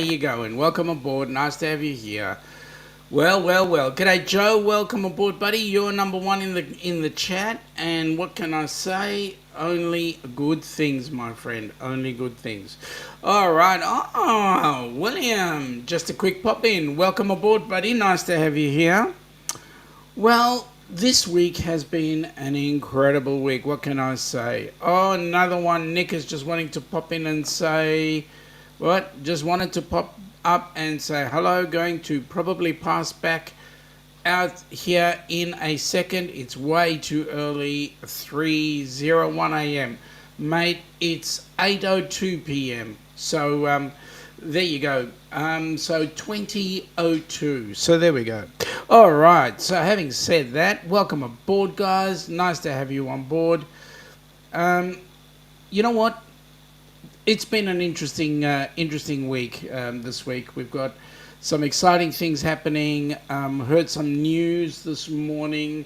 you going? Welcome aboard. Nice to have you here. Well. G'day, Joe. Welcome aboard, buddy. You're number one in the chat, and what can I say? Only good things, my friend. Only good things. All right. Oh, William, just a quick pop in. Welcome aboard, buddy. Nice to have you here. Well, this week has been an incredible week. What can I say? Oh, another one. Nick is just wanting to pop in and say, what? Just wanted to pop up and say hello. Going to probably pass back out here in a second. It's way too early. 3:01 a.m. Mate, it's 8:02 p.m. So, there you go. So 20:02. So there we go. All right. So having said that, welcome aboard, guys. Nice to have you on board. You know what? It's been an interesting week this week. We've got some exciting things happening. Heard some news this morning,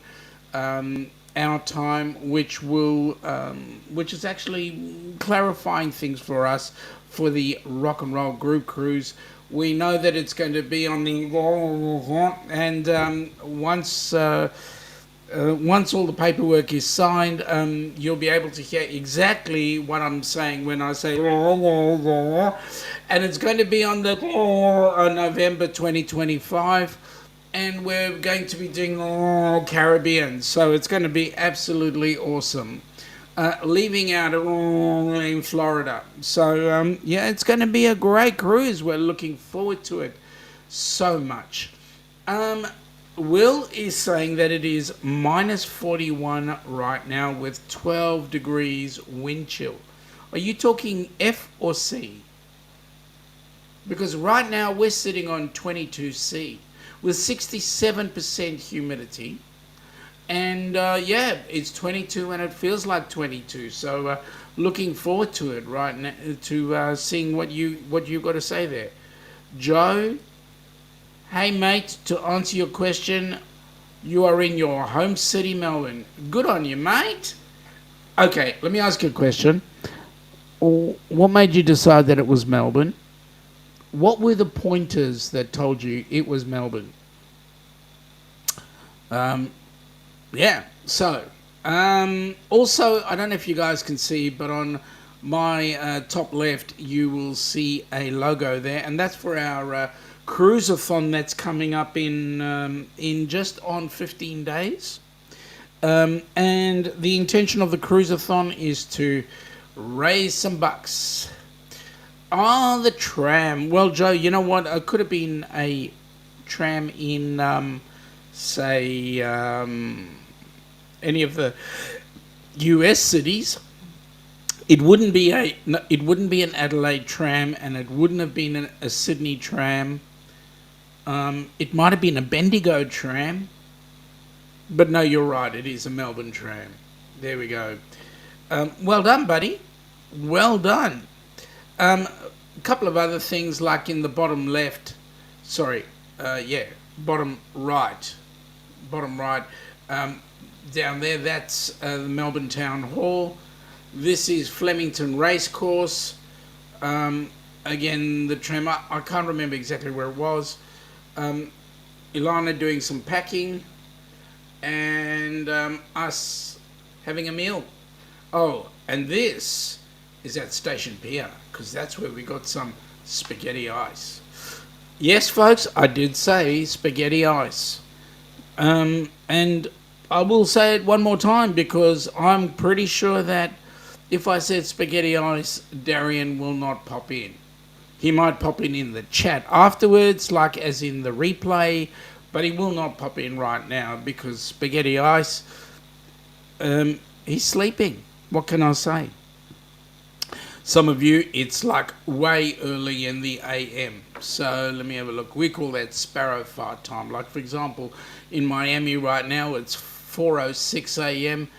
our time, which is actually clarifying things for us for the rock and roll group cruise. We know that it's going to be on the and once all the paperwork is signed, you'll be able to hear exactly what I'm saying when I say and it's going to be on the November 2025, and we're going to be doing Caribbean, so it's going to be absolutely awesome. Leaving out in Florida, so yeah, it's going to be a great cruise. We're looking forward to it so much. Will is saying that it is minus 41 right now with 12 degrees wind chill. Are you talking F or C? Because right now we're sitting on 22C with 67% humidity. And yeah, it's 22 and it feels like 22. So looking forward to it right now, to seeing what you've got to say there. Joe, hey mate, to answer your question, you are in your home city, Melbourne. Good on you, mate. Okay, let me ask you a question. What made you decide that it was Melbourne? What were the pointers that told you it was Melbourne? Yeah, so also, I don't know if you guys can see, but on my top left you will see a logo there, and that's for our cruiseathon that's coming up in just on 15 days. And the intention of the cruiseathon is to raise some bucks. Oh, the tram. Well, Joe, you know what? It could have been a tram in, say, any of the U.S. cities. It wouldn't be an Adelaide tram, and it wouldn't have been a Sydney tram. It might have been a Bendigo tram, but no, you're right. It is a Melbourne tram. There we go. Well done, buddy. Well done. A couple of other things, like in the bottom left. Sorry. Bottom right. Down there, that's the Melbourne Town Hall. This is Flemington Racecourse. Again, the tram, I can't remember exactly where it was. Ilana doing some packing, and us having a meal. Oh, and this is at Station Pier, because that's where we got some spaghetti ice. Yes, folks, I did say spaghetti ice. And I will say it one more time, because I'm pretty sure that if I said spaghetti ice, Darian will not pop in. He might pop in the chat afterwards, like as in the replay, but he will not pop in right now because spaghetti ice, he's sleeping. What can I say? Some of you, it's like way early in the AM. So let me have a look. We call that sparrow fart time. Like, for example, in Miami right now, it's 4:06 a.m.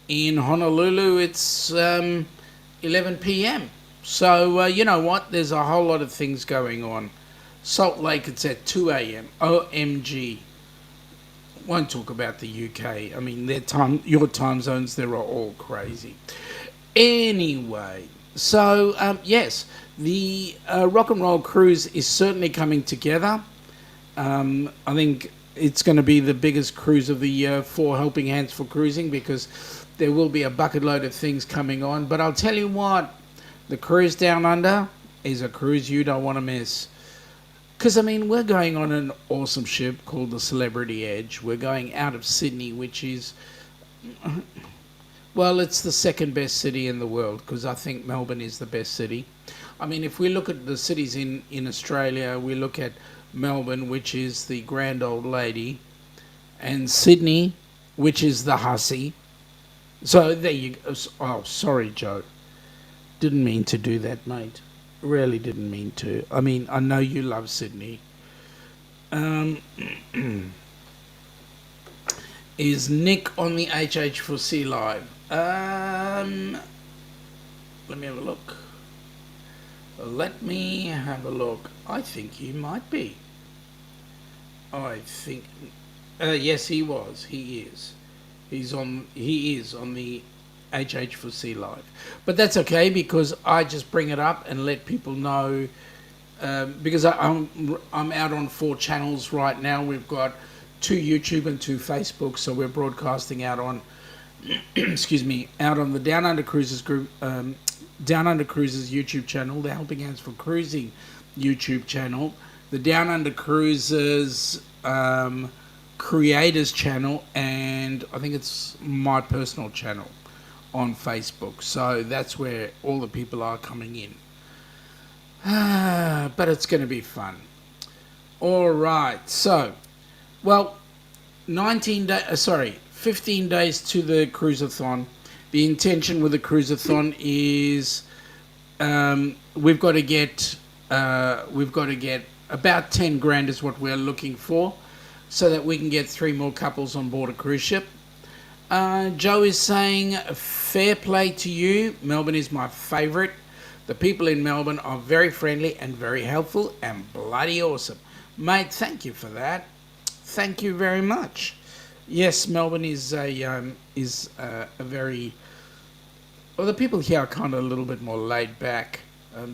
In Honolulu, it's 11 p.m. So, you know what? There's a whole lot of things going on. Salt Lake, it's at 2 a.m. OMG. Won't talk about the UK. I mean, your time zones, they're all crazy. Anyway, So, yes, the rock and roll cruise is certainly coming together. I think it's going to be the biggest cruise of the year for Helping Hands for Cruising, because there will be a bucket load of things coming on. But I'll tell you what, the cruise down under is a cruise you don't want to miss. Because, I mean, we're going on an awesome ship called the Celebrity Edge. We're going out of Sydney, which is, well, it's the second best city in the world, because I think Melbourne is the best city. I mean, if we look at the cities in Australia, we look at Melbourne, which is the grand old lady, and Sydney, which is the hussy. So there you go. Oh, sorry, Joe. Didn't mean to do that, mate. Really didn't mean to. I mean, I know you love Sydney. Um, is Nick on the HH4C live? Let me have a look. Let me have a look. I think he might be. I think. Yes, he was. He is. He is on the HH4C live, but that's okay, because I just bring it up and let people know. Because I'm out on 4 channels right now. We've got 2 YouTube and 2 Facebook, so we're broadcasting out on excuse me, out on the Down Under Cruises group, Down Under Cruises YouTube channel, the Helping Hands for Cruising YouTube channel, the Down Under Cruises creators channel, and I think it's my personal channel on Facebook. So that's where all the people are coming in. But it's going to be fun. All right. So, well, 15 days to the cruisathon. The intention with the cruisathon is we've got to get about 10 grand is what we're looking for, so that we can get 3 more couples on board a cruise ship. Joe is saying, fair play to you. Melbourne is my favourite. The people in Melbourne are very friendly and very helpful and bloody awesome. Mate, thank you for that. Thank you very much. Yes, Melbourne is a very... Well, the people here are kind of a little bit more laid back.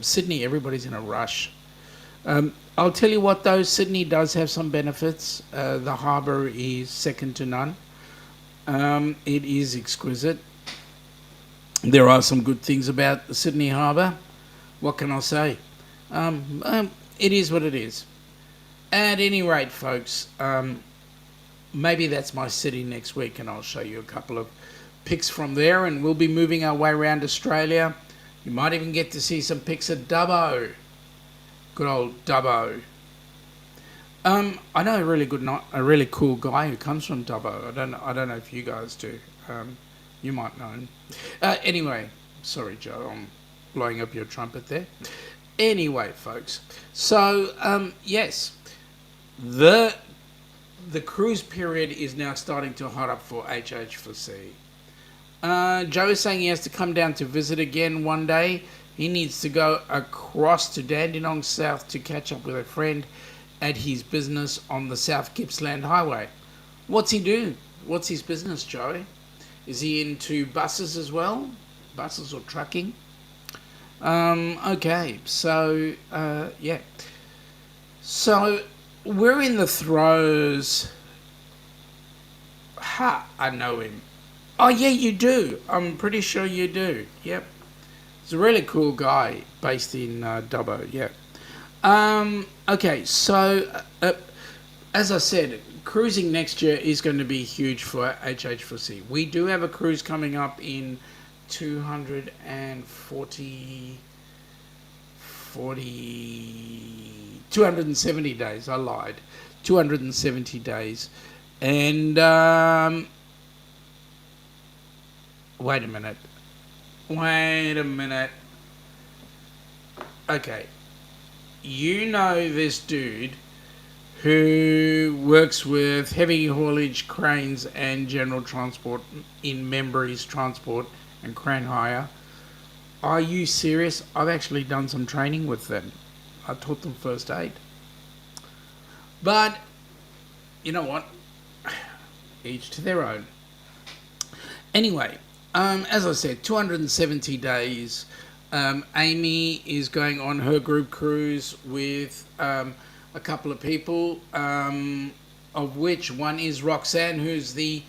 Sydney, everybody's in a rush. I'll tell you what, though, Sydney does have some benefits. The harbour is second to none. It is exquisite. There are some good things about the Sydney harbour. What can I say? It is what it is. At any rate, folks, maybe that's my city next week, and I'll show you a couple of pics from there, and we'll be moving our way around Australia. You might even get to see some pics of Dubbo. Good old Dubbo. I know a really cool guy who comes from Dubbo. I don't know if you guys do. You might know him. Anyway, sorry, Joe, I'm blowing up your trumpet there. Anyway, folks. So, yes, the cruise period is now starting to hot up for HH4C. Joe is saying he has to come down to visit again one day. He needs to go across to Dandenong South to catch up with a friend at his business on the South Gippsland Highway. What's he do? What's his business, Joey? Is he into buses as well? Buses or trucking? Okay, so, yeah. So, we're in the throes... I know him. Oh, yeah, you do. I'm pretty sure you do. Yep. He's a really cool guy based in Dubbo, yeah. Okay, so, as I said, cruising next year is going to be huge for HH4C. We do have a cruise coming up in 270 days. I lied. 270 days. And, wait a minute. Okay. You know this dude who works with heavy haulage cranes and general transport in Membreys Transport and Crane Hire. Are you serious? I've actually done some training with them. I taught them first aid. But, you know what? Each to their own. Anyway, as I said, 270 days. Amy is going on her group cruise with a couple of people, of which one is Roxanne, who's the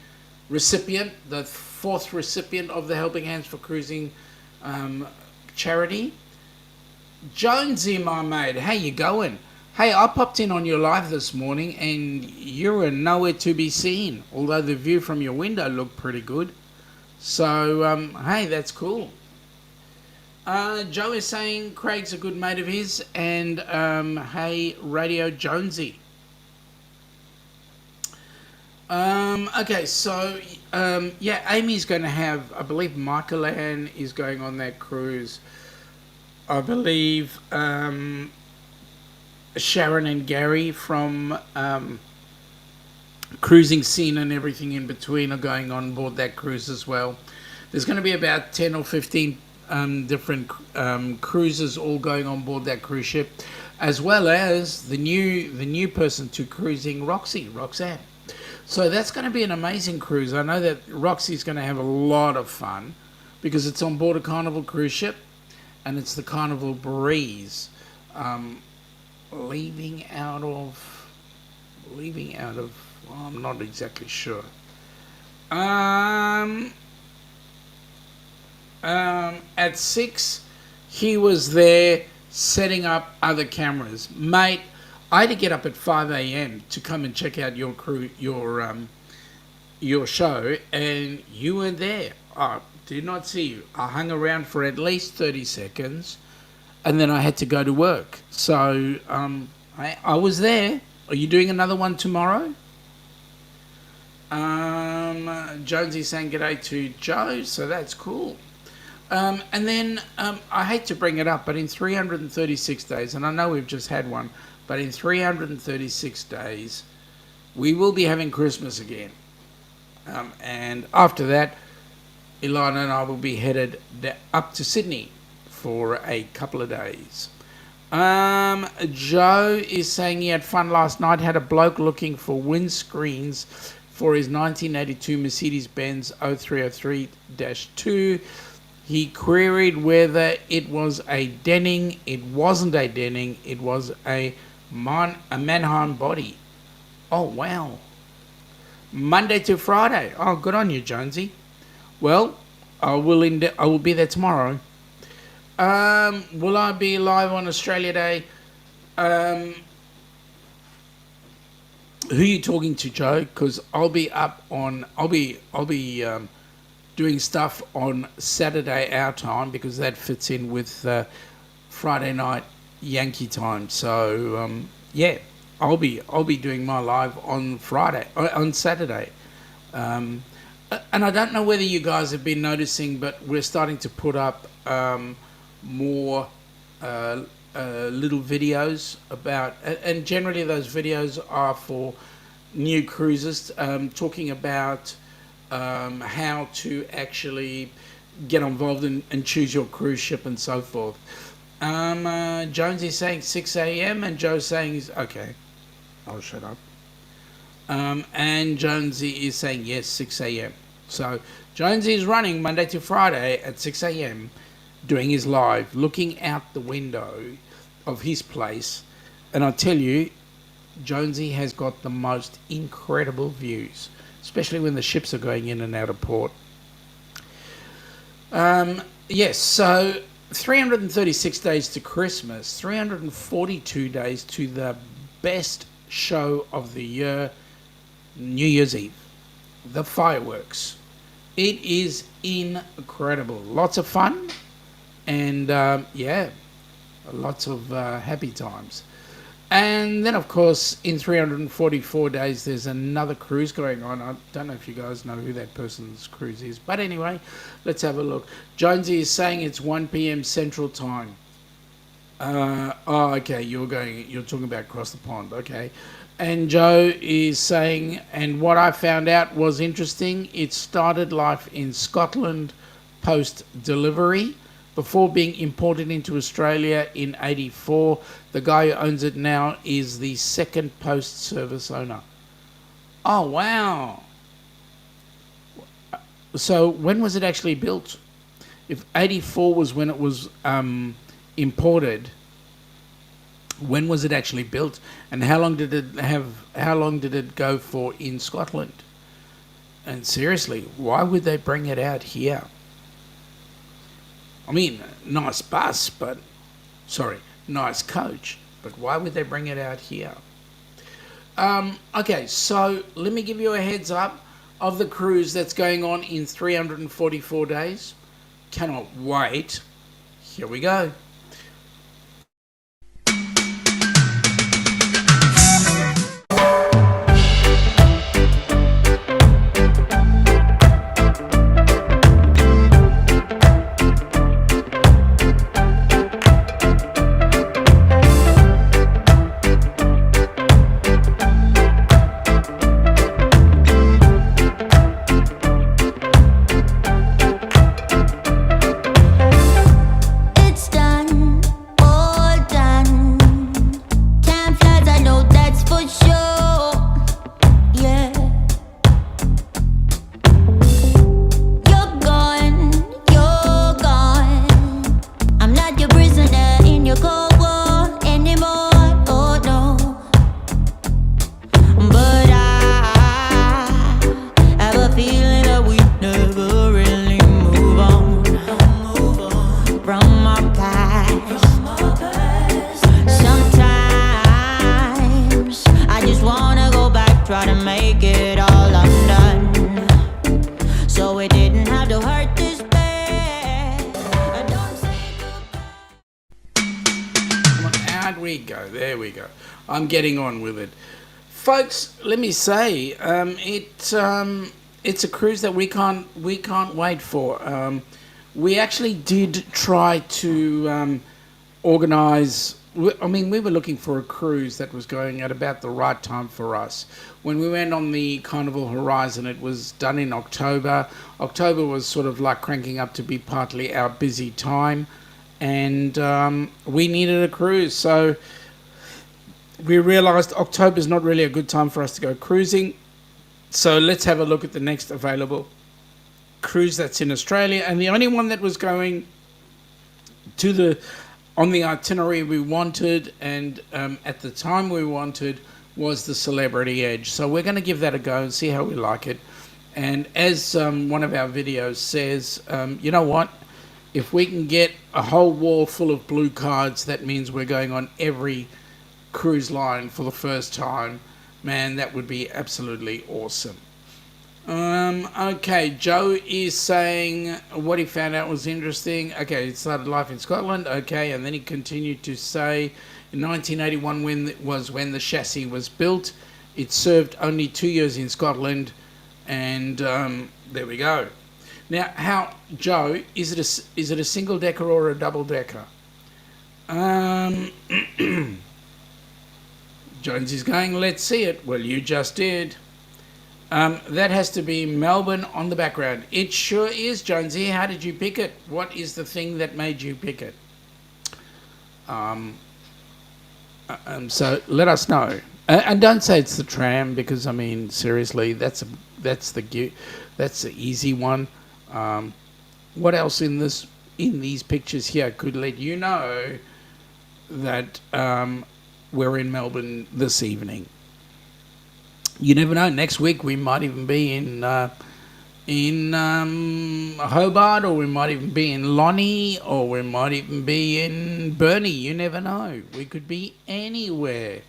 recipient, the fourth recipient of the Helping Hands for Cruising charity. Jonesy, my mate, how you going? Hey, I popped in on your live this morning and you were nowhere to be seen, although the view from your window looked pretty good. So, hey, that's cool. Joe is saying Craig's a good mate of his, and hey, Radio Jonesy. Okay, so yeah, Amy's going to have, I believe Michael Ann is going on that cruise. I believe Sharon and Gary from Cruising Scene and everything in between are going on board that cruise as well. There's going to be about 10 or 15 different cruises all going on board that cruise ship, as well as the new person to cruising, Roxanne. So that's going to be an amazing cruise. I know that Roxy's going to have a lot of fun because it's on board a Carnival cruise ship, and it's the Carnival Breeze. Leaving out of, well, I'm not exactly sure. At 6, he was there setting up other cameras. Mate, I had to get up at 5 a.m. to come and check out your show, and you weren't there. I did not see you. I hung around for at least 30 seconds, and then I had to go to work. So I was there. Are you doing another one tomorrow? Jonesy's saying g'day to Joe, so that's cool. And then I hate to bring it up, but in 336 days, and I know we've just had one, but in 336 days, we will be having Christmas again. And after that, Ilana and I will be headed up to Sydney for a couple of days. Joe is saying he had fun last night, had a bloke looking for windscreens for his 1982 Mercedes-Benz 0303-2. He queried whether it was a Denning. It wasn't a Denning. It was a Mannheim body. Oh, wow. Monday to Friday. Oh, good on you, Jonesy. Well, I will be there tomorrow. Will I be live on Australia Day? Who are you talking to, Joe? Because I'll be doing stuff on Saturday our time because that fits in with Friday night Yankee time. So yeah, I'll be doing my live on Saturday. And I don't know whether you guys have been noticing, but we're starting to put up more little videos about, and generally those videos are for new cruisers, talking about how to actually get involved and choose your cruise ship and so forth. Jones is saying 6 a.m. and Joe's saying, okay, I'll shut up. And Jonesy is saying yes, 6 a.m. So Jonesy is running Monday to Friday at 6 a.m. doing his live, looking out the window of his place. And I tell you, Jonesy has got the most incredible views, especially when the ships are going in and out of port. Yes, so 336 days to Christmas, 342 days to the best show of the year, New Year's Eve, the fireworks. It is incredible. Lots of fun and, yeah, lots of happy times. And then, of course, in 344 days, there's another cruise going on. I don't know if you guys know who that person's cruise is. But anyway, let's have a look. Jonesy is saying it's 1 p.m. Central Time. Okay, you're talking about across the pond. Okay. And Joe is saying, and what I found out was interesting. It started life in Scotland post-delivery, before being imported into Australia in 84. The guy who owns it now is the second post service owner. Oh, wow. So when was it actually built? If 84 was when it was imported, when was it actually built, and how long did it go for in Scotland? And seriously, why would they bring it out here? I mean, nice bus, but nice coach, but why would they bring it out here? Okay, so let me give you a heads up of the cruise that's going on in 344 days. Cannot wait. Here we go. Try to make it all undone, so it didn't have to hurt this bad. Don't say goodbye. Out we go. There we go. I'm getting on with it, folks. Let me say, it's a cruise that we can't wait for. We actually did try to organise. I mean, we were looking for a cruise that was going at about the right time for us. When we went on the Carnival Horizon, it was done in October. October was sort of like cranking up to be partly our busy time, and we needed a cruise. So we realised October's not really a good time for us to go cruising. So let's have a look at the next available cruise that's in Australia. And the only one that was going to on the itinerary we wanted, and at the time we wanted, was the Celebrity Edge. So we're going to give that a go and see how we like it. And as one of our videos says, you know what? If we can get a whole wall full of blue cards, that means we're going on every cruise line for the first time. Man, that would be absolutely awesome. Okay, Joe is saying what he found out was interesting. Okay, he started life in Scotland. Okay, and then he continued to say in 1981 when the chassis was built. It served only 2 years in Scotland, and there we go. Now, how, Joe, is it a single decker or a double decker? Jones is going, let's see it. Well, you just did. That has to be Melbourne on the background. It sure is, Jonesy. How did you pick it? What is the thing that made you pick it? So let us know. And don't say it's the tram, because I mean, seriously, that's the easy one. What else in these pictures here could let you know that we're in Melbourne this evening? You never know. Next week we might even be in Hobart, or we might even be in Lonnie, or we might even be in Burnie. You never know. We could be anywhere.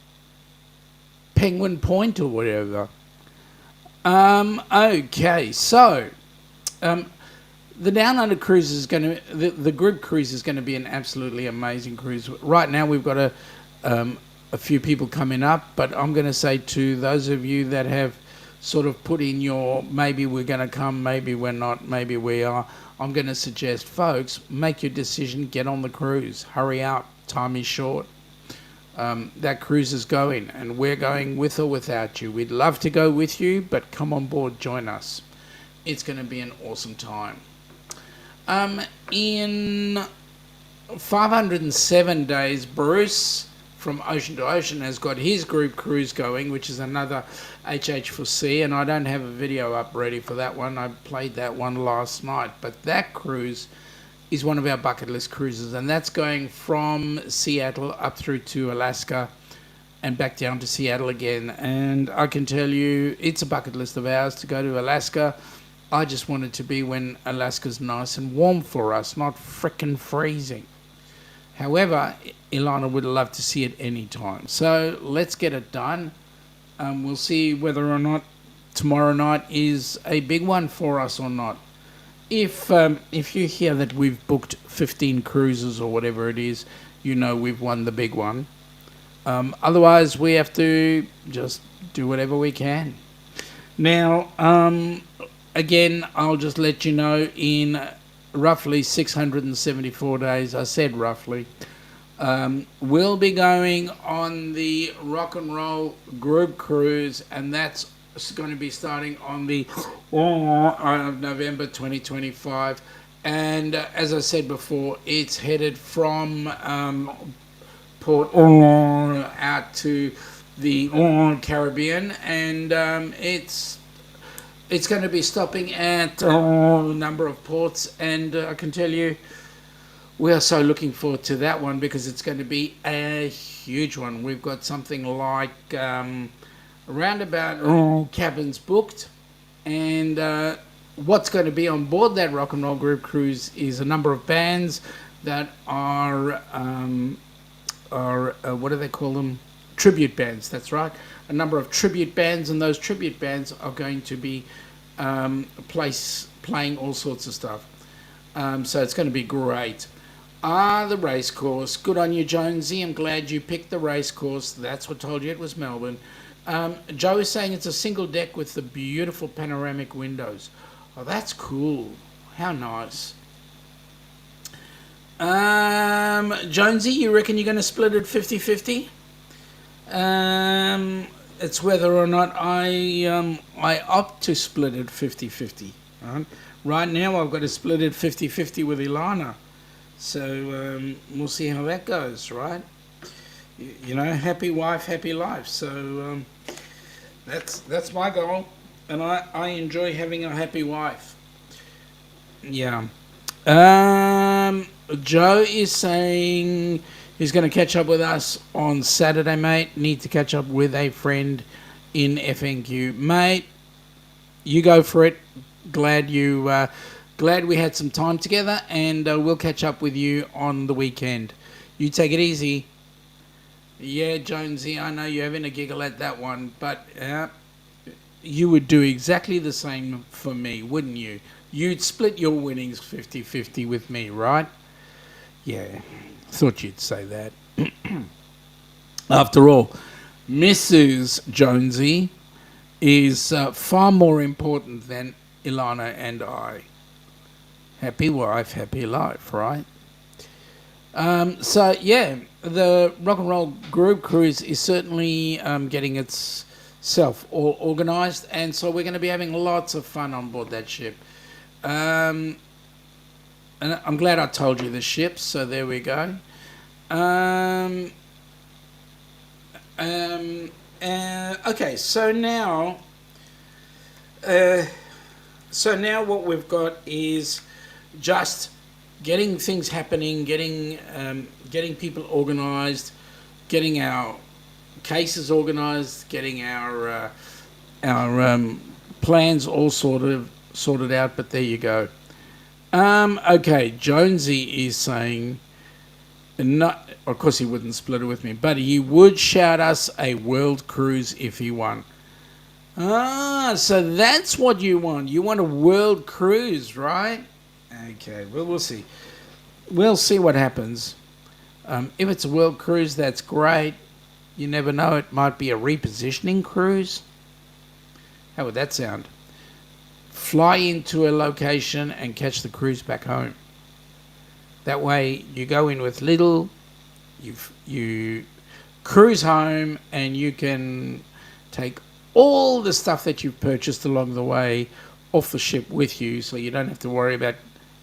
Penguin Point or whatever. Okay, so the Down Under cruise is going to, the group cruise is going to be an absolutely amazing cruise. Right now we've got a few people coming up, but I'm going to say to those of you that have sort of put in your maybe we're going to come, maybe we're not, maybe we are, I'm going to suggest, folks, make your decision, get on the cruise, hurry up, time is short. That cruise is going, and we're going with or without you. We'd love to go with you, but come on board, join us. It's going to be an awesome time. In 507 days, Bruce from Ocean to Ocean has got his group cruise going, which is another HH4C, and I don't have a video up ready for that one. I played that one last night, but that cruise is one of our bucket list cruises, and that's going from Seattle up through to Alaska and back down to Seattle again. And I can tell you, it's a bucket list of ours to go to Alaska. I just want it to be when Alaska's nice and warm for us, not frickin' freezing. However, Ilana would love to see it any time. So let's get it done. We'll see whether or not tomorrow night is a big one for us or not. If you hear that we've booked 15 cruises or whatever it is, you know we've won the big one. Otherwise, we have to just do whatever we can. Now, again, I'll just let you know, in roughly 674 days, I said roughly, we'll be going on the rock and roll group cruise, and that's going to be starting on the of November 2025. And as I said before, it's headed from Port out to the Caribbean, and it's going to be stopping at a number of ports, and I can tell you we are so looking forward to that one because it's going to be a huge one. We've got something like around about cabins booked, and what's going to be on board that rock and roll group cruise is a number of bands that are what do they call them? Tribute bands. That's right. A number of tribute bands, and those tribute bands are going to be playing all sorts of stuff. So it's going to be great. The race course. Good on you, Jonesy. I'm glad you picked the race course. That's what told you it was Melbourne. Joe is saying it's a single deck with the beautiful panoramic windows. Oh, that's cool. How nice. Jonesy, you reckon you're going to split it 50-50? It's whether or not I opt to split it 50-50. Right now I've got to split it 50-50 with Ilana. So we'll see how that goes, right? You know, happy wife, happy life. So that's my goal, and I enjoy having a happy wife. Yeah. Joe is saying he's going to catch up with us on Saturday, mate. Need to catch up with a friend in FNQ, mate. You go for it. Glad we had some time together, and we'll catch up with you on the weekend. You take it easy. Yeah, Jonesy, I know you're having a giggle at that one, but you would do exactly the same for me, wouldn't you? You'd split your winnings 50-50 with me, right? Yeah, thought you'd say that. After all, Mrs. Jonesy is far more important than Ilana and I. Happy wife, happy life, right? So, yeah, the rock and roll group cruise is certainly getting itself all organised, and so we're going to be having lots of fun on board that ship. And I'm glad I told you the ship, so there we go. Okay, so now what we've got is just getting things happening, getting people organised, getting our cases organised, getting our plans all sorted out. But there you go. Okay, Jonesy is saying, not, of course he wouldn't split it with me, but he would shout us a world cruise if he won. So that's what you want. You want a world cruise, right? Okay, well, we'll see. We'll see what happens. If it's a world cruise, that's great. You never know, it might be a repositioning cruise. How would that sound? Fly into a location and catch the cruise back home. That way you go in with little, you cruise home, and you can take all the stuff that you've purchased along the way off the ship with you, so you don't have to worry about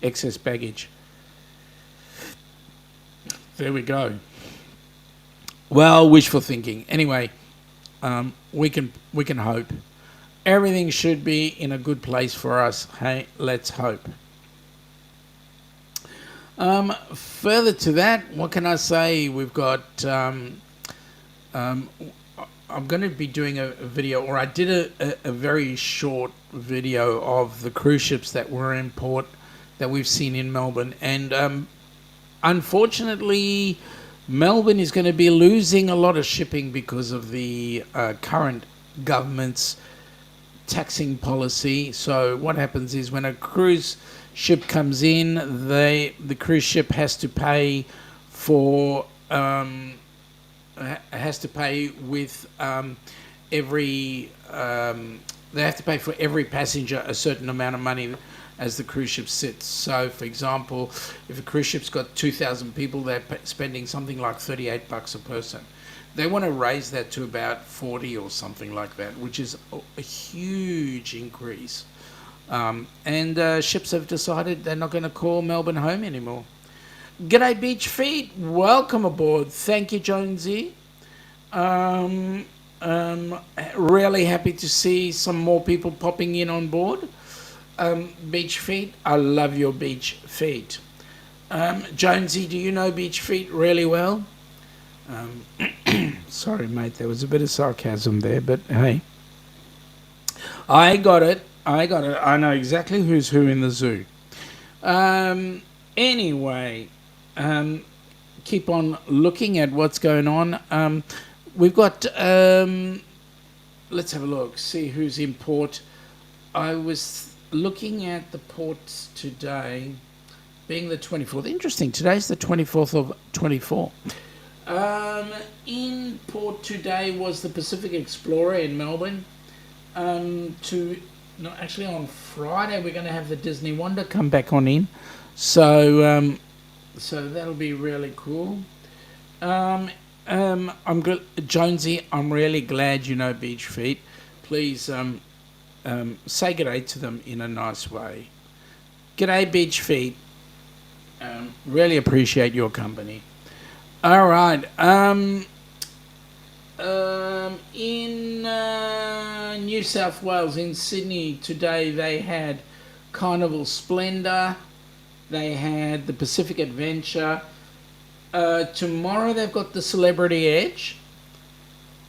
excess baggage. There we go. Well, wishful thinking. Anyway, we can hope. Everything should be in a good place for us. Hey, let's hope. Further to that, what can I say? We've got. Um, I'm going to be doing a video, or I did a very short video of the cruise ships that were in port that we've seen in Melbourne, and unfortunately, Melbourne is going to be losing a lot of shipping because of the current government's taxing policy. So what happens is when a cruise ship comes in, the cruise ship has to pay for with every they have to pay for every passenger a certain amount of money as the cruise ship sits. So, for example, if a cruise ship's got 2,000 people, they're spending something like $38 a person. They want to raise that to about 40 or something like that, which is a huge increase. And ships have decided they're not going to call Melbourne home anymore. G'day Beach Feet, welcome aboard. Thank you, Jonesy. Really happy to see some more people popping in on board. Beach Feet, I love your Beach Feet. Jonesy, do you know Beach Feet really well? Sorry, mate, there was a bit of sarcasm there, but hey. I got it. I know exactly who's who in the zoo. Anyway, keep on looking at what's going on. We've got, let's have a look, see who's in port. I was looking at the ports today, being the 24th. Interesting, today's the 24th of 24. In port today was the Pacific Explorer in Melbourne. Actually on Friday we're going to have the Disney Wonder come back on in. So that'll be really cool. Jonesy, I'm really glad you know Beach Feet. Please say g'day to them in a nice way. G'day Beach Feet. Really appreciate your company. All right. In New South Wales, in Sydney today, they had Carnival Splendor. They had the Pacific Adventure. Tomorrow they've got the Celebrity Edge.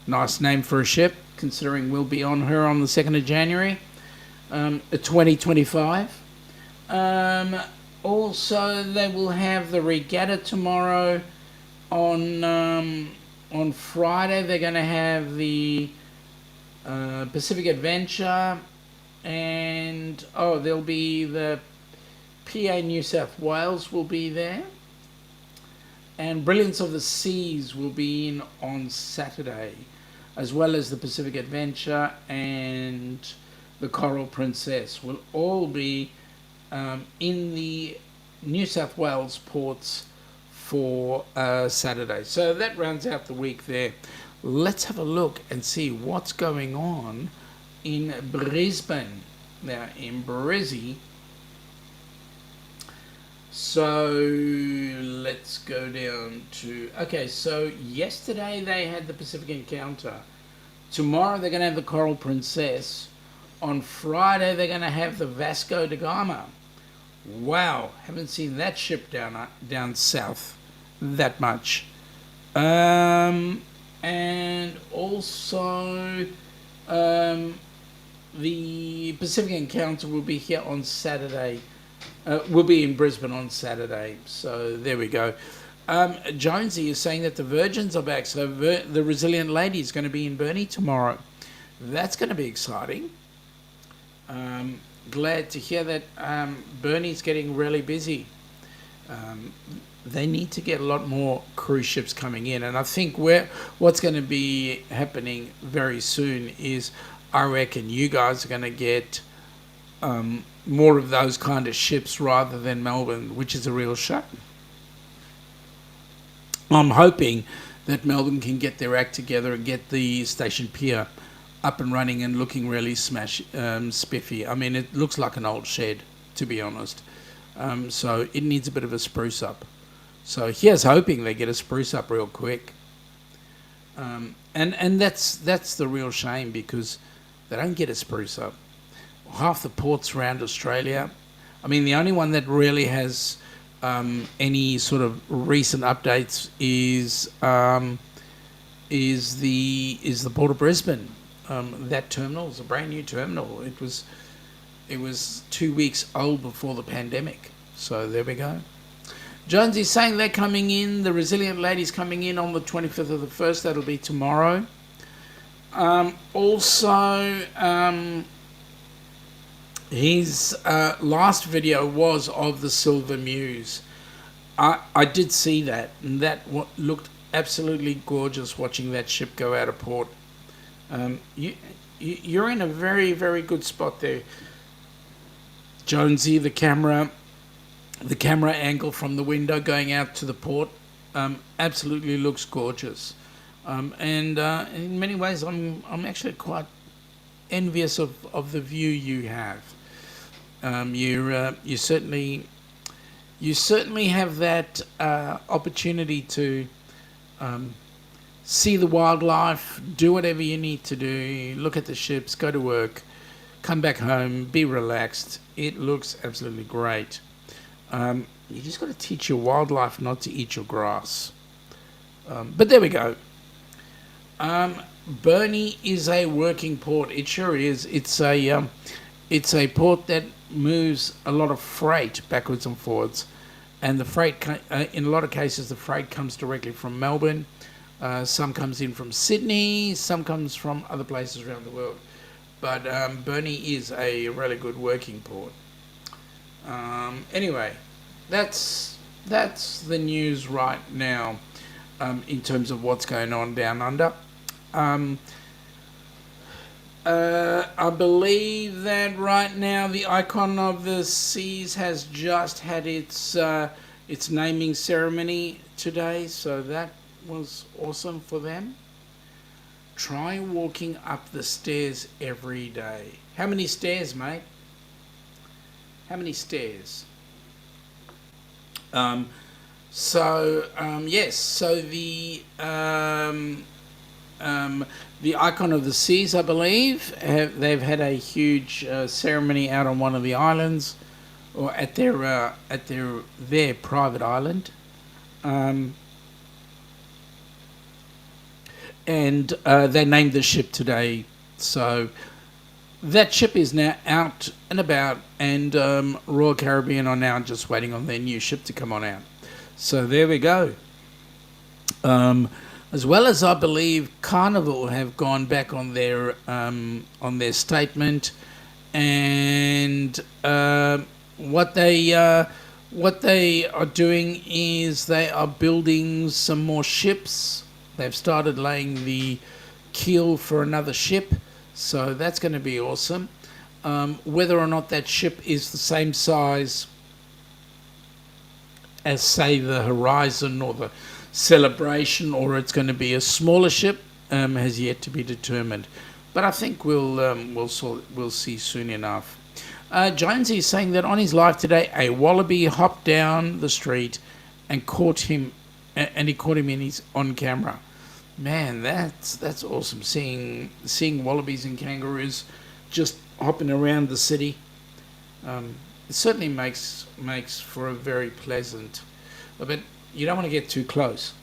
Nice name for a ship, considering we'll be on her on the 2nd of January, 2025. Also, they will have the Regatta tomorrow. On Friday, they're going to have the Pacific Adventure, and there'll be the PA New South Wales will be there, and Brilliance of the Seas will be in on Saturday, as well as the Pacific Adventure and the Coral Princess will all be in the New South Wales ports for Saturday. So that rounds out the week there. Let's have a look and see what's going on in Brisbane. Now, in Brizzy, so let's go down to... Okay, so yesterday they had the Pacific Encounter. Tomorrow they're going to have the Coral Princess. On Friday they're going to have the Vasco da Gama. Wow, haven't seen that ship down south that much. And also the Pacific Encounter will be here on Saturday. Will be in Brisbane on Saturday. So there we go. Jonesy is saying that the Virgins are back. So the Resilient Lady is going to be in Burnie tomorrow. That's going to be exciting. Glad to hear that Burnie's getting really busy. They need to get a lot more cruise ships coming in, and I think what's going to be happening very soon is I reckon you guys are going to get more of those kind of ships rather than Melbourne, which is a real shame. I'm hoping that Melbourne can get their act together and get the Station Pier up and running and looking really spiffy. I mean, it looks like an old shed, to be honest. So it needs a bit of a spruce up. So here's hoping they get a spruce up real quick. And that's the real shame, because they don't get a spruce up. Half the ports around Australia, I mean, the only one that really has any sort of recent updates is the Port of Brisbane. That terminal is a brand new terminal. It was 2 weeks old before the pandemic. So there we go. Jonesy's saying they're coming in. The Resilient Lady's coming in on the 25th of the 1st. That'll be tomorrow. His last video was of the Silver Muse. I did see that, and that looked absolutely gorgeous watching that ship go out of port. You're in a very, very good spot there, Jonesy. The camera angle from the window going out to the port absolutely looks gorgeous. And in many ways, I'm actually quite envious of the view you have. You certainly have that opportunity to see the wildlife, do whatever you need to do, look at the ships, go to work, come back home, be relaxed. It looks absolutely great. You just got to teach your wildlife not to eat your grass. But there we go. Bentleigh is a working port. It sure is. It's a port that moves a lot of freight backwards and forwards, and the freight in a lot of cases the freight comes directly from Melbourne. Some comes in from Sydney, some comes from other places around the world. But Bentleigh is a really good working port. Anyway, that's the news right now in terms of what's going on down under. I believe that right now the icon of the seas has just had its naming ceremony today, so that was awesome for them. Try walking up the stairs every day. How many stairs, mate? How many stairs? Yes. So the icon of the seas, I believe, they've had a huge ceremony out on one of the islands, or at their private island, and they named the ship today. So that ship is now out and about, and Royal Caribbean are now just waiting on their new ship to come on out. So there we go. As well as, I believe, Carnival have gone back on their statement, and what they are doing is they are building some more ships. They've started laying the keel for another ship, so that's going to be awesome. Whether or not that ship is the same size as, say, the Horizon or the Celebration, or it's going to be a smaller ship, has yet to be determined. But I think we'll see soon enough. Jonesy is saying that on his live today, a wallaby hopped down the street and caught him, and he caught him on camera. Man, that's awesome. Seeing wallabies and kangaroos just hopping around the city. It certainly makes for a very pleasant. But you don't want to get too close,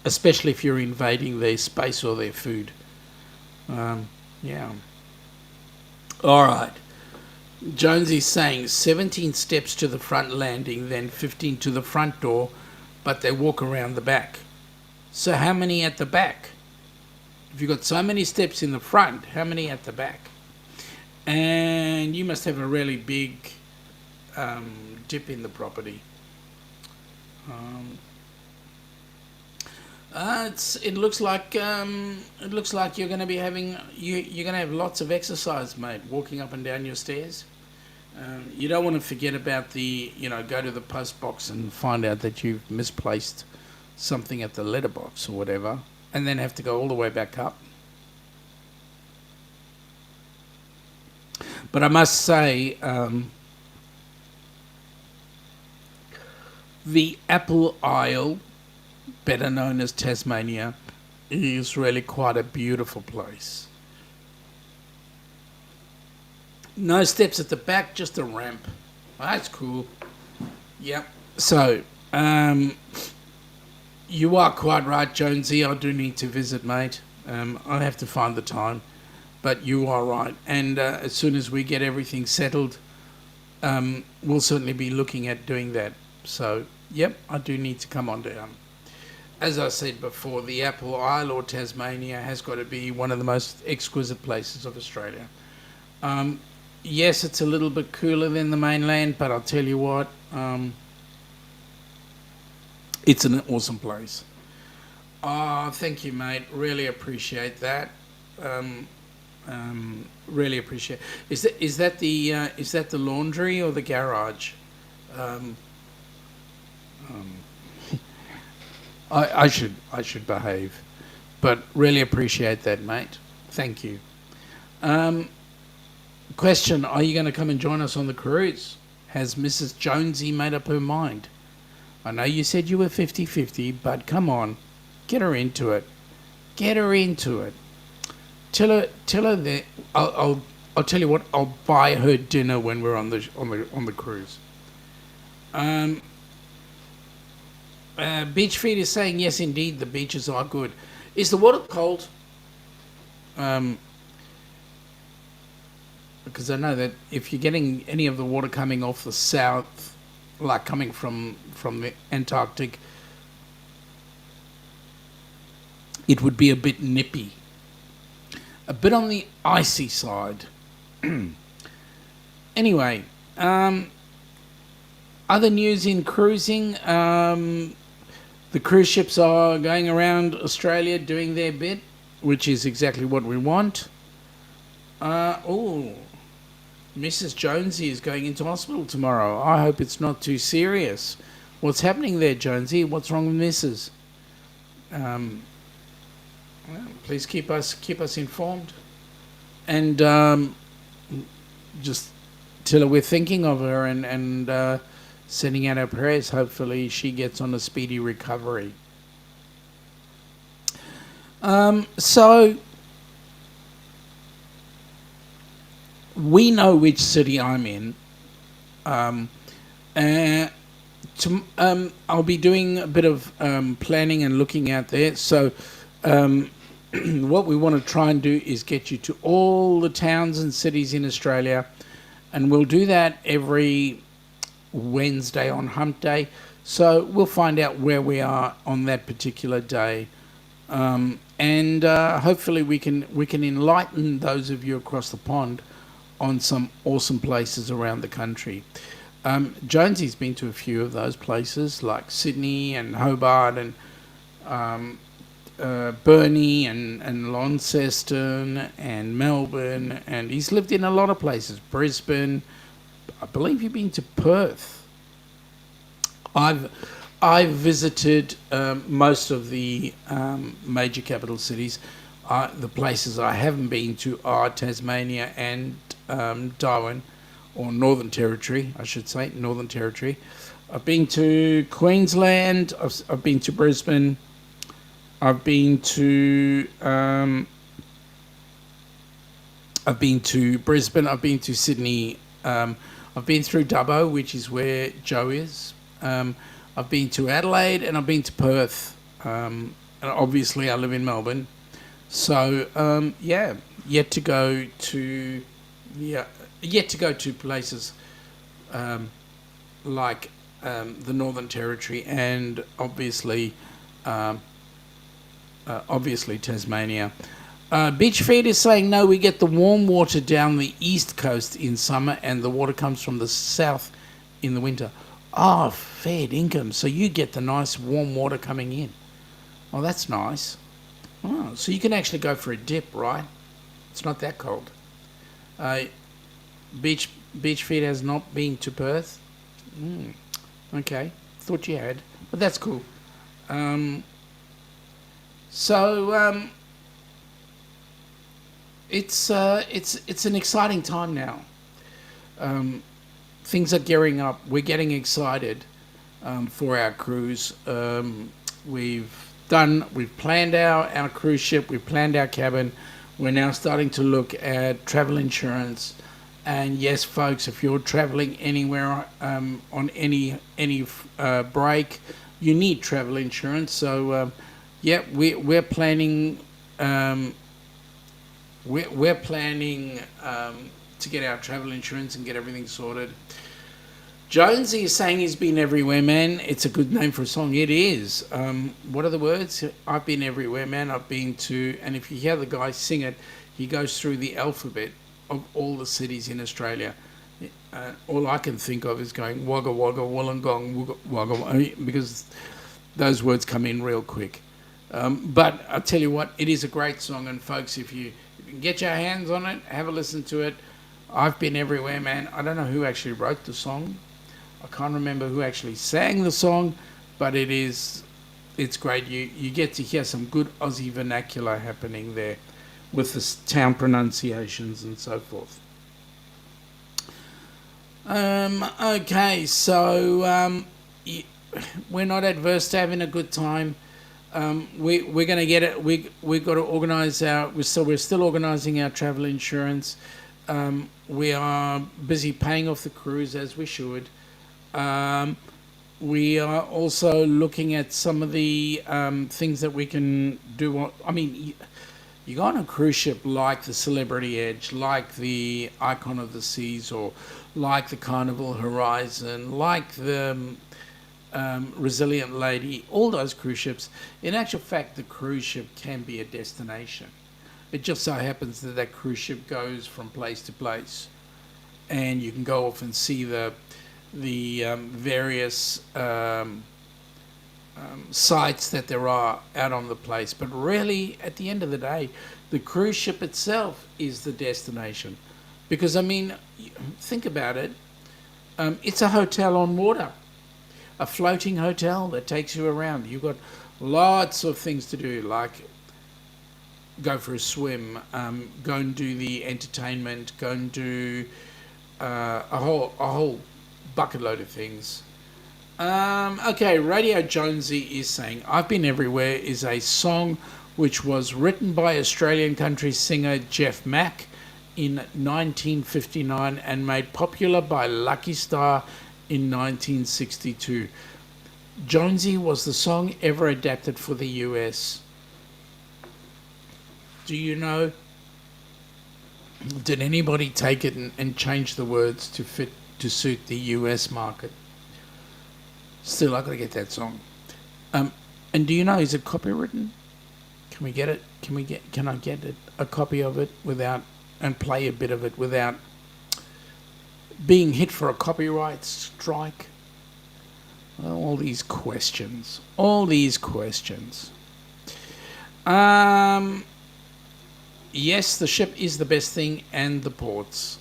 especially if you're invading their space or their food. Yeah. All right. Jonesy's saying 17 steps to the front landing, then 15 to the front door, but they walk around the back. So how many at the back? If you've got so many steps in the front, how many at the back? And you must have a really big dip in the property. It looks like you're going to be having you're going to have lots of exercise, mate. Walking up and down your stairs. You don't want to forget about go to the post box and find out that you've misplaced something at the letterbox or whatever, and then have to go all the way back up. But I must say, the Apple Isle, better known as Tasmania, is really quite a beautiful place. No steps at the back, just a ramp. That's cool. Yep. So, you are quite right, Jonesy. I do need to visit, mate. I have to find the time, but you are right. And as soon as we get everything settled, we'll certainly be looking at doing that. So, yep, I do need to come on down. As I said before, the Apple Isle or Tasmania has got to be one of the most exquisite places of Australia. Yes, it's a little bit cooler than the mainland, but I'll tell you what, it's an awesome place. Oh, thank you, mate. Really appreciate that. Really appreciate. Is that the laundry or the garage? Um, um, I should behave, but really appreciate that, mate. Thank you. Um, Question: Are you going to come and join us on the cruise? Has Mrs. Jonesy made up her mind? I know you said you were 50-50, but come on, get her into it. Get her into it. Tell her that I'll tell you what. I'll buy her dinner when we're on the cruise. Um, Beach Feed is saying yes, indeed, the beaches are good. Is the water cold? Um, because I know that if you're getting any of the water coming off the south, like coming from the Antarctic, it would be a bit nippy, a bit on the icy side. Anyway, other news in cruising. The cruise ships are going around Australia doing their bit, which is exactly what we want. Mrs. Jonesy is going into hospital tomorrow. I hope it's not too serious. What's happening there, Jonesy? What's wrong with Mrs.? Well, please keep us informed, and just tell her we're thinking of her and sending out our prayers. Hopefully, she gets on a speedy recovery. So we know which city I'm in. I'll be doing a bit of planning and looking out there. So what we want to try and do is get you to all the towns and cities in Australia, and we'll do that every Wednesday on Hump Day. So we'll find out where we are on that particular day, and hopefully we can enlighten those of you across the pond on some awesome places around the country. Jonesy's been to a few of those places, like Sydney and Hobart and Burnie and Launceston and Melbourne, and he's lived in a lot of places. Brisbane. I believe you've been to Perth. I've visited most of the major capital cities. The places I haven't been to are Tasmania and Darwin, or Northern Territory, I should say, Northern Territory. I've been to Queensland. I've been to Brisbane. I've been to Brisbane. I've been to Sydney. I've been through Dubbo, which is where Joe is. I've been to Adelaide, and I've been to Perth. And obviously, I live in Melbourne. So yet to go to places like the Northern Territory and obviously Tasmania. Beach Feed is saying no, we get the warm water down the east coast in summer and the water comes from the south in the winter. Oh, fair income. So you get the nice warm water coming in. Oh, that's nice. Oh, so you can actually go for a dip, right? It's not that cold. Beach Feed has not been to Perth. Okay, thought you had, but that's cool. It's an exciting time now. Things are gearing up. We're getting excited for our cruise. We've planned our cruise ship. We've planned our cabin. We're now starting to look at travel insurance. And yes, folks, if you're traveling anywhere on any break, you need travel insurance. So, yeah, we're planning we're planning to get our travel insurance and get everything sorted. Jonesy is saying he's been everywhere, man. It's a good name for a song. It is. What are the words? I've been everywhere, man. I've been to, and if you hear the guy sing it, he goes through the alphabet of all the cities in Australia. All I can think of is going Wagga Wagga, Wollongong, Wagga Wagga, because those words come in real quick. But I'll tell you what, it is a great song, and folks, if you can get your hands on it, have a listen to it. I've been everywhere, man. I don't know who actually wrote the song. I can't remember who actually sang the song, but it's great. You get to hear some good Aussie vernacular happening there with the town pronunciations and so forth. Okay, so we're not adverse to having a good time. We're going to get it. We've got to organise we're still organising our travel insurance. We are busy paying off the cruise as we should. We are also looking at some of the things that we can do. I mean, you go on a cruise ship like the Celebrity Edge, like the Icon of the Seas, or like the Carnival Horizon, like the Resilient Lady, all those cruise ships. In actual fact, the cruise ship can be a destination. It just so happens that that cruise ship goes from place to place, and you can go off and see the various sites that there are out on the place. But really, at the end of the day, the cruise ship itself is the destination. Because, I mean, think about it. It's a hotel on water, a floating hotel that takes you around. You've got lots of things to do, like go for a swim, go and do the entertainment, go and do a whole bucket load of things. Okay, Radio Jonesy is saying I've Been Everywhere is a song which was written by Australian country singer Jeff Mack in 1959 and made popular by Lucky Star in 1962. Jonesy was the song ever adapted for the U.S. Do you know? Did anybody take it and change the words to suit the U.S. market? Still, I've got to get that song. And do you know, is it copywritten? Can we get it? Can I get it, a copy of it without, and play a bit of it without being hit for a copyright strike? Well, all these questions. Yes, the ship is the best thing, and the ports.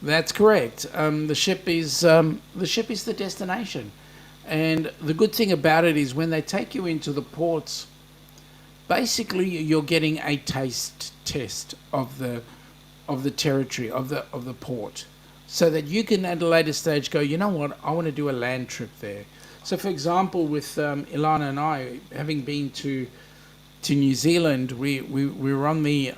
That's correct. The ship is the destination, and the good thing about it is when they take you into the ports, basically you're getting a taste test of the territory of the port, so that you can at a later stage go, you know what, I want to do a land trip there. So, for example, with Ilana and I having been to New Zealand, we were on the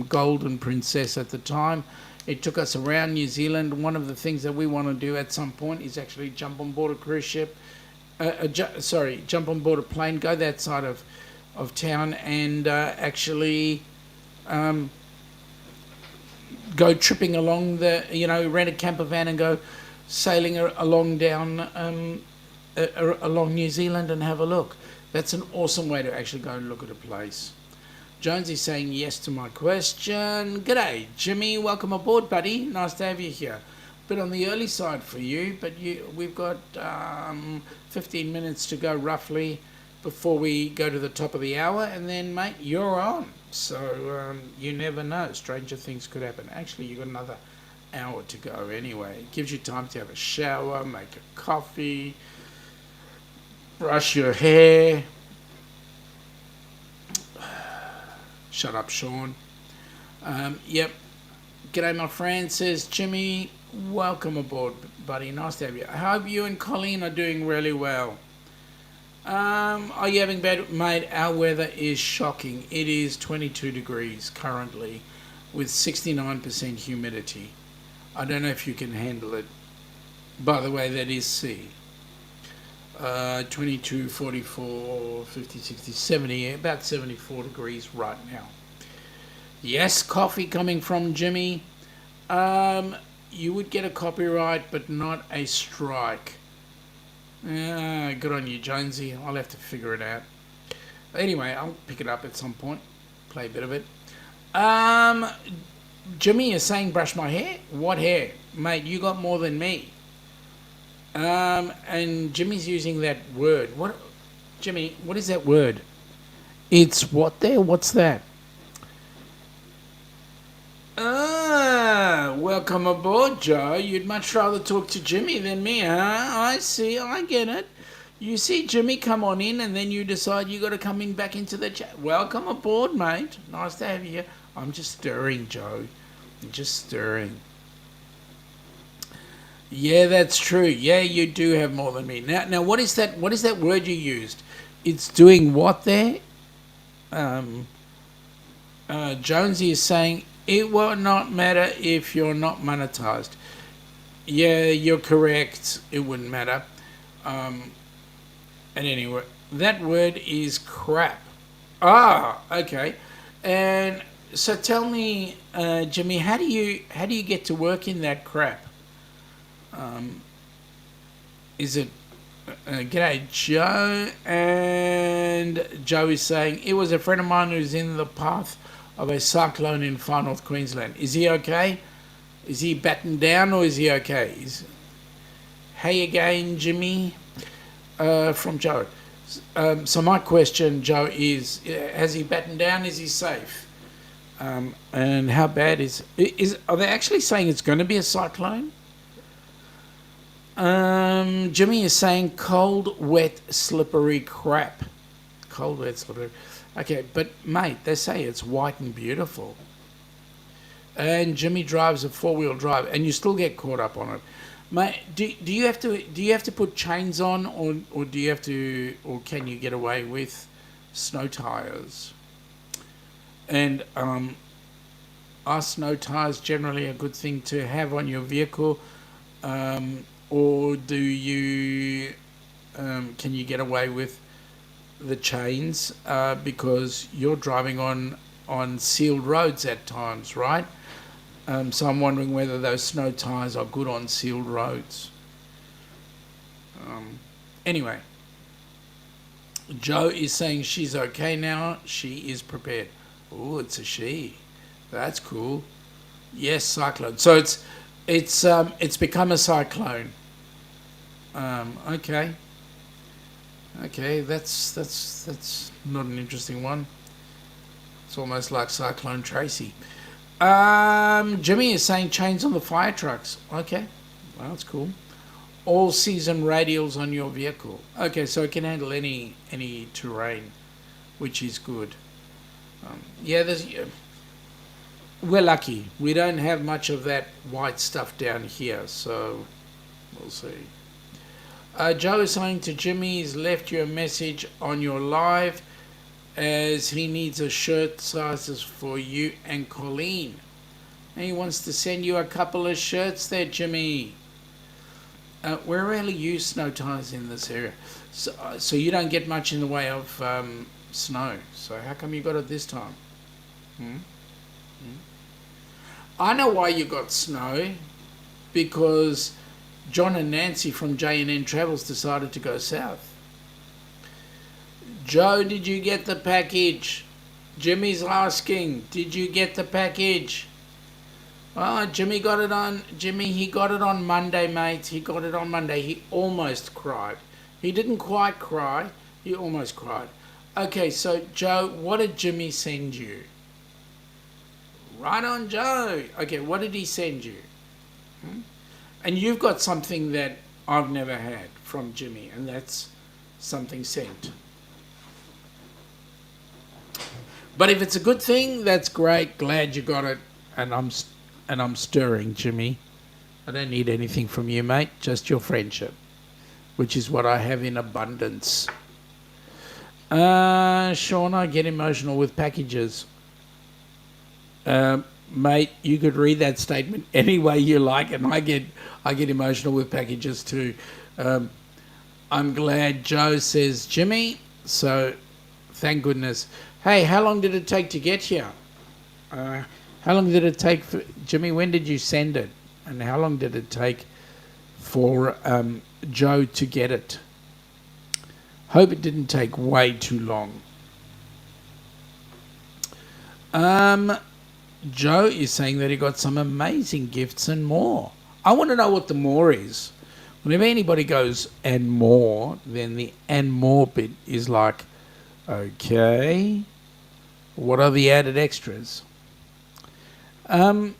Golden Princess at the time. It took us around New Zealand. One of the things that we want to do at some point is actually jump on board a cruise ship. Jump on board a plane, go that side of town, and actually go tripping along rent a camper van and go sailing along along New Zealand and have a look. That's an awesome way to actually go and look at a place. Jonesy's saying yes to my question. G'day, Jimmy. Welcome aboard, buddy. Nice to have you here. Bit on the early side for you, but we've got 15 minutes to go roughly before we go to the top of the hour, and then, mate, you're on. So you never know. Stranger things could happen. Actually, you've got another hour to go anyway. It gives you time to have a shower, make a coffee, brush your hair. Shut up, Sean. Yep. G'day, my friend, says Jimmy. Welcome aboard, buddy. Nice to have you. I hope you and Colleen are doing really well. Are you having bad? Mate, our weather is shocking. It is 22 degrees currently with 69% humidity. I don't know if you can handle it. By the way, that is C. 22, 44, 50, 60, 70, about 74 degrees right now. Yes, coffee coming from Jimmy. You would get a copyright, but not a strike. Good on you, Jonesy. I'll have to figure it out. Anyway, I'll pick it up at some point. Play a bit of it. Jimmy is saying brush my hair. What hair? Mate, you got more than me. And Jimmy's using that word. What, Jimmy, what is that word? It's what there? What's that? Welcome aboard, Joe. You'd much rather talk to Jimmy than me, huh? I see, I get it. You see Jimmy come on in and then you decide you got to come in back into the chat. Welcome aboard, mate. Nice to have you here. I'm just stirring, Joe. I'm just stirring. Yeah, that's true. Yeah, you do have more than me. Now, what is that? What is that word you used? It's doing what there? Jonesy is saying it will not matter if you're not monetized. Yeah, you're correct. It wouldn't matter. And anyway, that word is crap. Ah, okay. And so tell me, Jimmy, how do you get to work in that crap? Is it g'day Joe? And Joe is saying it was a friend of mine who's in the path of a cyclone in far north Queensland. Is he okay? Is he battened down or is he okay? Hey again, Jimmy, from Joe. So my question, Joe, is has he battened down? Is he safe? And how bad are they actually saying it's going to be a cyclone? Jimmy is saying cold, wet, slippery crap. Cold, wet, slippery. Okay, but mate, they say it's white and beautiful. And Jimmy drives a 4-wheel drive, and you still get caught up on it. Mate, do you have to put chains on, or do you have to, or can you get away with snow tires? And are snow tires generally a good thing to have on your vehicle? Or do you can you get away with the chains because you're driving on sealed roads at times, right? So I'm wondering whether those snow tires are good on sealed roads. Anyway, Joe is saying she's okay now. She is prepared. Oh, it's a she. That's cool. Yes, cyclone. So it's become a cyclone. Okay, that's not an interesting one. It's almost like Cyclone Tracy. Jimmy is saying chains on the fire trucks. Okay, well, that's cool. All season radials on your vehicle. Okay, so it can handle any terrain, which is good. We're lucky. We don't have much of that white stuff down here, so we'll see. Joe is saying to Jimmy, he's left you a message on your live as he needs a shirt sizes for you and Colleen. And he wants to send you a couple of shirts there, Jimmy. We rarely use snow tires in this area. So you don't get much in the way of snow. So how come you got it this time? I know why you got snow. Because John and Nancy from J&N Travels decided to go south. Joe, did you get the package? Jimmy's asking, did you get the package? Well, Jimmy got it on Monday, mate. He got it on Monday. He almost cried. He didn't quite cry. He almost cried. Okay, so Joe, what did Jimmy send you? Right on, Joe. Okay, what did he send you? And you've got something that I've never had from Jimmy, and that's something sent. But if it's a good thing, that's great. Glad you got it, and I'm stirring, Jimmy. I don't need anything from you, mate. Just your friendship, which is what I have in abundance. Sean, I get emotional with packages. mate, you could read that statement any way you like, and I get emotional with packages too. I'm glad Joe says Jimmy, so thank goodness. Hey, how long did it take to get here? How long did it take for Jimmy? When did you send it? And how long did it take for Joe to get it? Hope it didn't take way too long. Joe is saying that he got some amazing gifts and more. I want to know what the more is. Whenever anybody goes and more, then the and more bit is like, okay, what are the added extras? I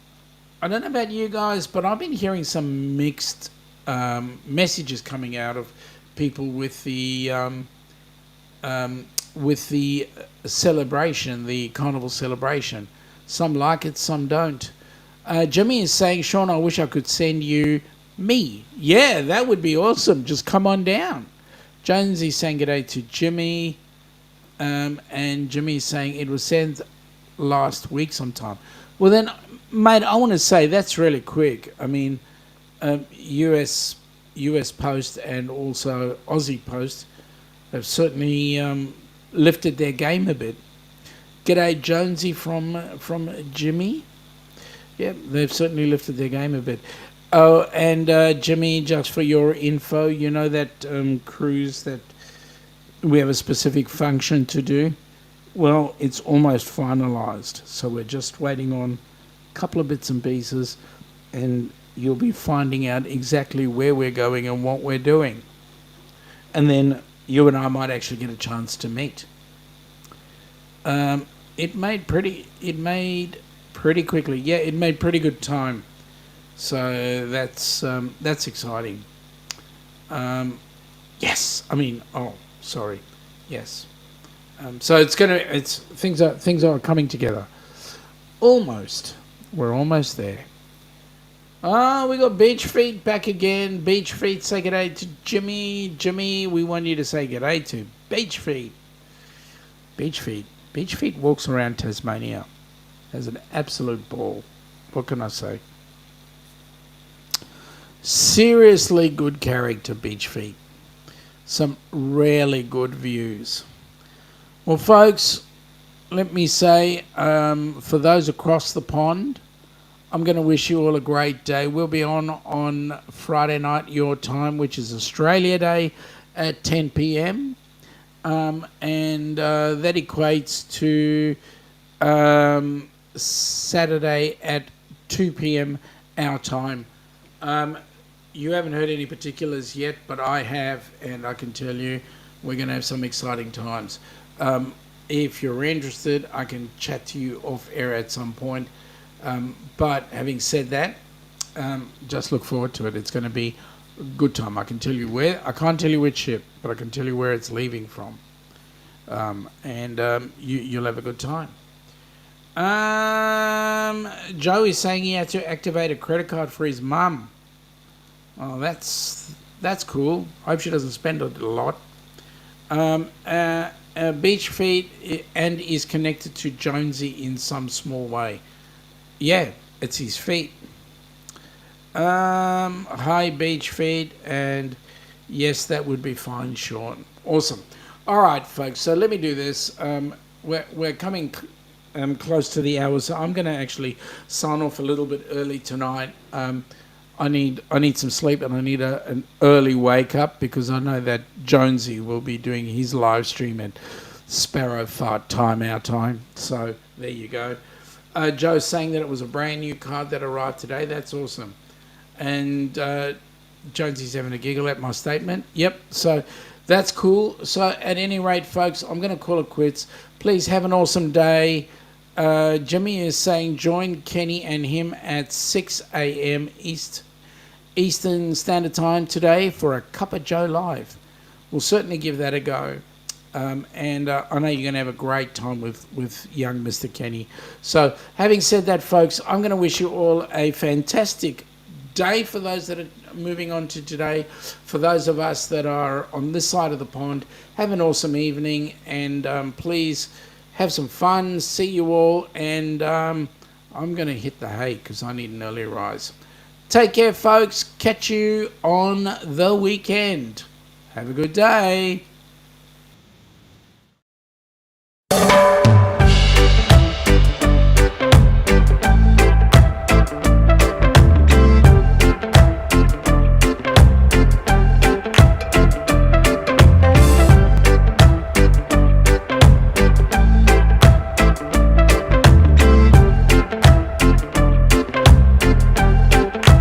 don't know about you guys, but I've been hearing some mixed messages coming out of people with the celebration, the carnival celebration. Some like it, some don't. Jimmy is saying, Sean, I wish I could send you me. Yeah, that would be awesome. Just come on down. Jonesy's saying good day to Jimmy. And Jimmy's saying it was sent last week sometime. Well then, mate, I want to say that's really quick. I mean, U.S. Post and also Aussie Post have certainly lifted their game a bit. G'day, Jonesy from Jimmy. Yeah, they've certainly lifted their game a bit. Oh, and Jimmy, just for your info, you know that cruise that we have a specific function to do? Well, it's almost finalised, so we're just waiting on a couple of bits and pieces, and you'll be finding out exactly where we're going and what we're doing. And then you and I might actually get a chance to meet. It made pretty quickly. Yeah, it made pretty good time. So that's exciting. Yes, I mean, sorry. Yes. So things are coming together. Almost. We're almost there. We got Beach Feet back again. Beach Feet, say g'day to Jimmy. Jimmy, we want you to say g'day to Beach Feet. Beach Feet. Beach Feet walks around Tasmania. Has an absolute ball. What can I say? Seriously good character, Beach Feet. Some really good views. Well, folks, let me say, for those across the pond, I'm going to wish you all a great day. We'll be on Friday night your time, which is Australia Day, at 10 p.m. And that equates to Saturday at 2 p.m. our time. You haven't heard any particulars yet, but I have, and I can tell you we're going to have some exciting times. If you're interested, I can chat to you off air at some point. But having said that, just look forward to it. It's going to be a good time. I can tell you where. I can't tell you which ship, but I can tell you where it's leaving from. You'll have a good time. Joe is saying he had to activate a credit card for his mum. Oh, that's cool. Hope she doesn't spend it a lot. Beach Feet and is connected to Jonesy in some small way. Yeah, it's his feet. Hi, Beach Feet, and yes, that would be fine, Sean. Awesome. All right, folks. So let me do this. We're coming close to the hour, so I'm going to actually sign off a little bit early tonight. I need some sleep, and I need an early wake up because I know that Jonesy will be doing his live stream at Sparrow Fart time, our time. So there you go. Joe's saying that it was a brand new card that arrived today. That's awesome. And Jonesy's having a giggle at my statement. Yep. So that's cool. So at any rate, folks, I'm going to call it quits. Please have an awesome day. Jimmy is saying join Kenny and him at 6 a.m. Eastern Standard Time today for a Cup of Joe Live. We'll certainly give that a go. I know you're going to have a great time with young Mr. Kenny. So having said that, folks, I'm going to wish you all a fantastic day for those that are moving on to today. For those of us that are on this side of the pond, have an awesome evening and please have some fun. See you all, and I'm going to hit the hay because I need an early rise. Take care, folks. Catch you on the weekend. Have a good day.